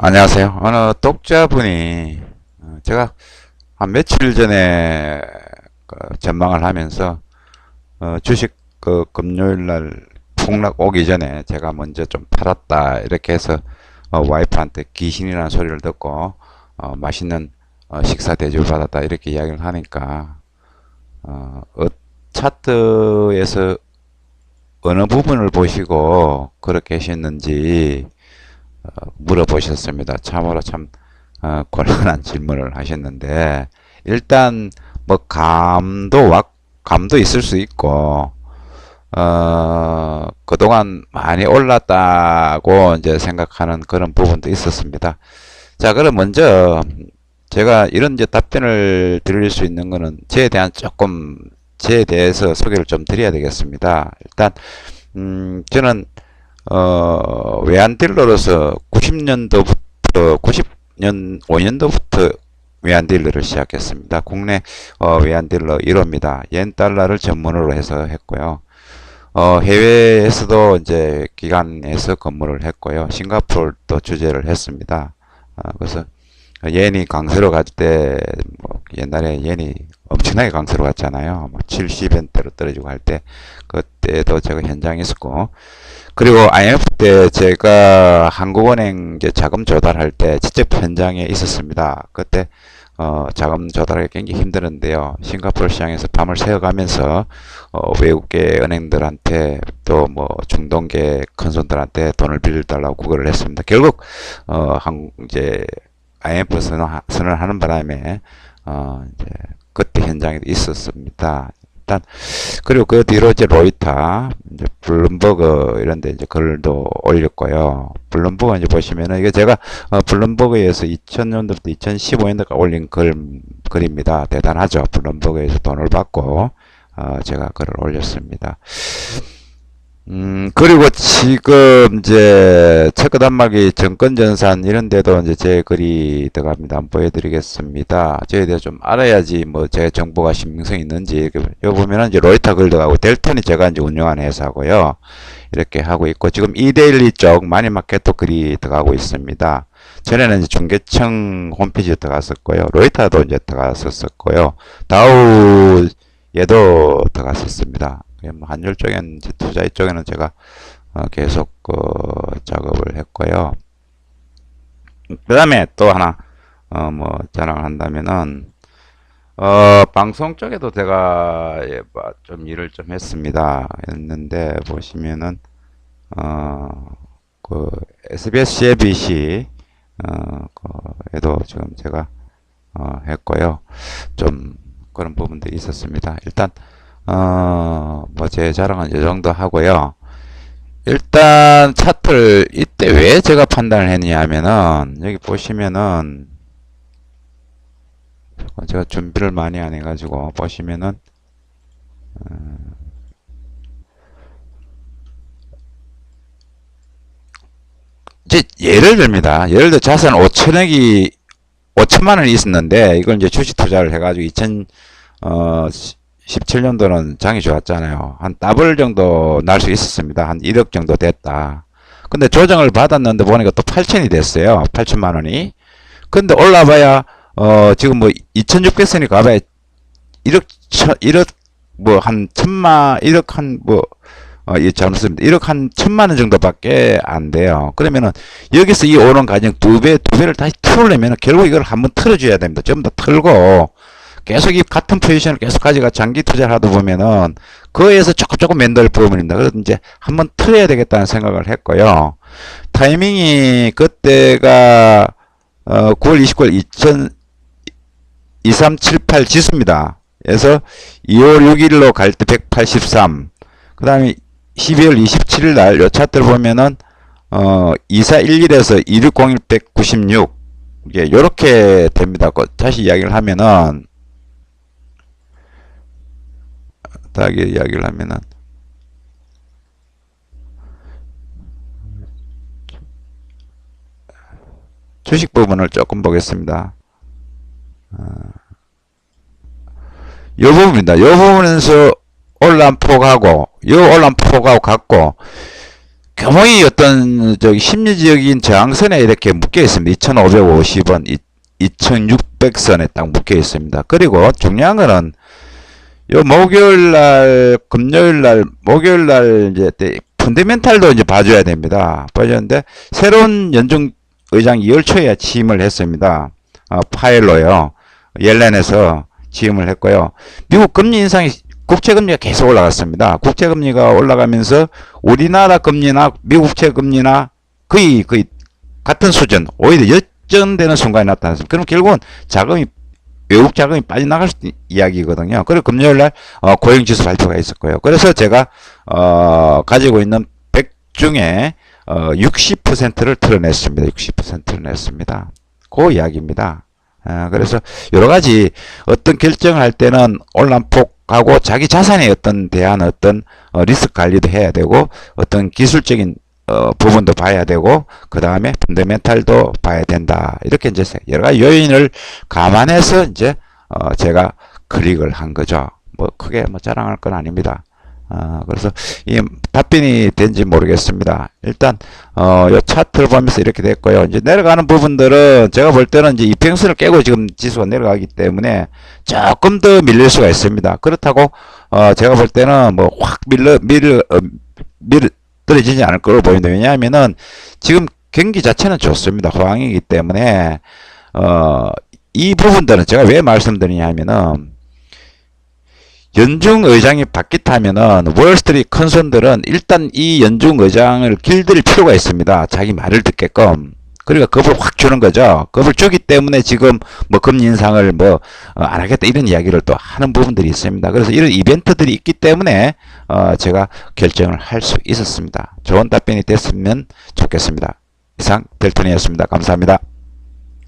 안녕하세요. 어느 독자분이 제가 한 며칠 전에 전망을 하면서 주식 금요일 날 폭락 오기 전에 제가 먼저 좀 팔았다 이렇게 해서 와이프한테 귀신이라는 소리를 듣고 맛있는 식사 대접을 받았다 이렇게 이야기를 하니까 차트에서 어느 부분을 보시고 그렇게 하셨는지 물어보셨습니다. 참으로 참 곤란한 질문을 하셨는데, 일단 뭐 감도 있을 수 있고 그동안 많이 올랐다고 이제 생각하는 그런 부분도 있었습니다. 자, 그럼 먼저 제가 이런 이제 답변을 드릴 수 있는 거는 저에 대해서 소개를 좀 드려야 되겠습니다. 일단 저는 외환딜러로서 5년도부터 외환딜러를 시작했습니다. 국내 외환딜러 1호입니다. 옌달러를 전문으로 해서 했고요. 해외에서도 이제 기관에서 근무를 했고요. 싱가포르도 주재를 했습니다. 그래서 옌이 강세로 갈 때, 뭐 옛날에 옌이 엄청나게 강세로 갔잖아요. 뭐 70엔대로 떨어지고 할 때, 그때도 제가 현장에 있었고, 그리고 IMF 때 제가 한국은행 이제 자금 조달할 때 직접 현장에 있었습니다. 그때 자금 조달하기 굉장히 힘들었는데요. 싱가포르 시장에서 밤을 새워가면서 외국계 은행들한테 또 뭐 중동계 큰손들한테 돈을 빌려달라고 구걸을 했습니다. 결국 이제 IMF 선언을 하는 바람에 이제 그때 현장에 있었습니다. 일단 그리고 그 뒤로 이제 로이터, 이제 블룸버그 이런 데 이제 글도 올렸고요. 블룸버그 이제 보시면은 이게 제가 블룸버그에서 2000년도부터 2015년도까지 올린 글입니다. 대단하죠. 블룸버그에서 돈을 받고 제가 글을 올렸습니다. 그리고 지금 이제 체크 단말기 정권전산 이런 데도 이제 제 글이 들어갑니다. 한번 보여드리겠습니다. 저에 대해 좀 알아야지 뭐 제 정보가 신빙성이 있는지. 여기 보면은 이제 로이터 글 들어가고 델턴이 제가 이제 운영하는 회사고요. 이렇게 하고 있고 지금 이데일리 쪽 마니마켓도 글이 들어가고 있습니다. 전에는 이제 중개청 홈페이지에 들어갔었고요. 로이터도 이제 들어갔었고요. 다우 얘도 들어갔었습니다. 뭐 환율 쪽에는 이제 투자 이쪽에는 제가 계속 작업을 했고요. 그 다음에 또 하나 뭐 자랑을 한다면은 방송 쪽에도 제가 좀 일을 좀 했는데 보시면은 그 SBS CNBC 에도 지금 제가 했고요. 좀 그런 부분들이 있었습니다. 일단 뭐 제 자랑은 이 정도 하고요. 일단 차트를 이때 왜 제가 판단을 했냐 하면은 여기 보시면은 제가 준비를 많이 안 해가지고 보시면은 이제 예를 듭니다. 예를 들어 자산 5천만 원이 있었는데 이걸 이제 주식 투자를 해가지고 17년도는 장이 좋았잖아요. 한 더블 정도 날 수 있었습니다. 한 1억 정도 됐다. 근데 조정을 받았는데 보니까 또 8천이 됐어요. 8천만 원이. 근데 올라봐야 지금 뭐 2,600선이 가봐야 1억 뭐 한 천만 1억 한 뭐 잘못습니다. 1억 한 1,000만 원 정도밖에 안 돼요. 그러면은 여기서 이 오른 가정 두 배를 다시 틀으려면 결국 이걸 한번 틀어줘야 됩니다. 전부 다 틀고 계속 이 같은 포지션을 계속 가져가 장기 투자를 하다 보면은 그에서 조금 맨들 부분입니다. 그래서 이제 한번 틀어야 되겠다는 생각을 했고요. 타이밍이 그때가 9월 29일 2378 지수입니다. 그래서 2월 6일로 갈 때 183. 그 다음에 12월 27일 날 요 차트를 보면은 2411에서 2601 196. 예, 요렇게 됩니다. 다시 이야기를 하면은 주식 부분을 조금 보겠습니다. 이 부분입니다. 이 부분에서 올라온 폭하고 이 올라온 폭하고 같고 교목이 어떤 저기 심리적인 저항선에 이렇게 묶여 있습니다. 2,550원, 2,600선에 딱 묶여 있습니다. 그리고 중요한 거는 요 목요일 날, 금요일 날, 목요일 날 이제 펀더멘탈도 이제 봐줘야 됩니다. 봐줬는데 새로운 연중 의장 이월초에 취임을 했습니다. 파일로요. 옐렌에서 취임을 했고요. 미국 금리 인상이 국채금리가 계속 올라갔습니다. 국채금리가 올라가면서 우리나라 금리나 미국 국채금리나 거의 같은 수준, 오히려 역전되는 순간이 나타났습니다. 그럼 결국은 자금이 외국 자금이 빠져나갈 수 있는 이야기거든요. 그리고 금요일날 고용지수 발표가 있었고요. 그래서 제가 가지고 있는 100 중에 60%를 털어냈습니다. 60%를 냈습니다. 그 이야기입니다. 그래서 여러 가지 어떤 결정을 할 때는 올림픽하고 자기 자산에 대한 어떤 리스크 관리도 해야 되고 어떤 기술적인 부분도 봐야 되고 그 다음에 펀더멘탈도 봐야 된다. 이렇게 이제 여러 가지 요인을 감안해서 이제 제가 클릭을 한 거죠. 뭐 크게 뭐 자랑할 건 아닙니다. 그래서 이 답변이 된지 모르겠습니다. 일단 요 차트를 보면서 이렇게 됐고요. 이제 내려가는 부분들은 제가 볼 때는 이제 이평선을 깨고 지금 지수가 내려가기 때문에 조금 더 밀릴 수가 있습니다. 그렇다고 제가 볼 때는 뭐 확 떨어지지 않을 걸로 보입니다. 왜냐하면은 지금 경기 자체는 좋습니다. 호황이기 때문에 이 부분들은 제가 왜 말씀드리냐 하면은 연중 의장이 바뀌타면은 월스트리트 큰 손들은 일단 이 연중 의장을 길들일 필요가 있습니다. 자기 말을 듣게끔. 그러니까 겁을 확 주는 거죠. 겁을 주기 때문에 지금 뭐 금리 인상을 뭐 안 하겠다 이런 이야기를 또 하는 부분들이 있습니다. 그래서 이런 이벤트들이 있기 때문에 제가 결정을 할 수 있었습니다. 좋은 답변이 됐으면 좋겠습니다. 이상 델톤이었습니다. 감사합니다.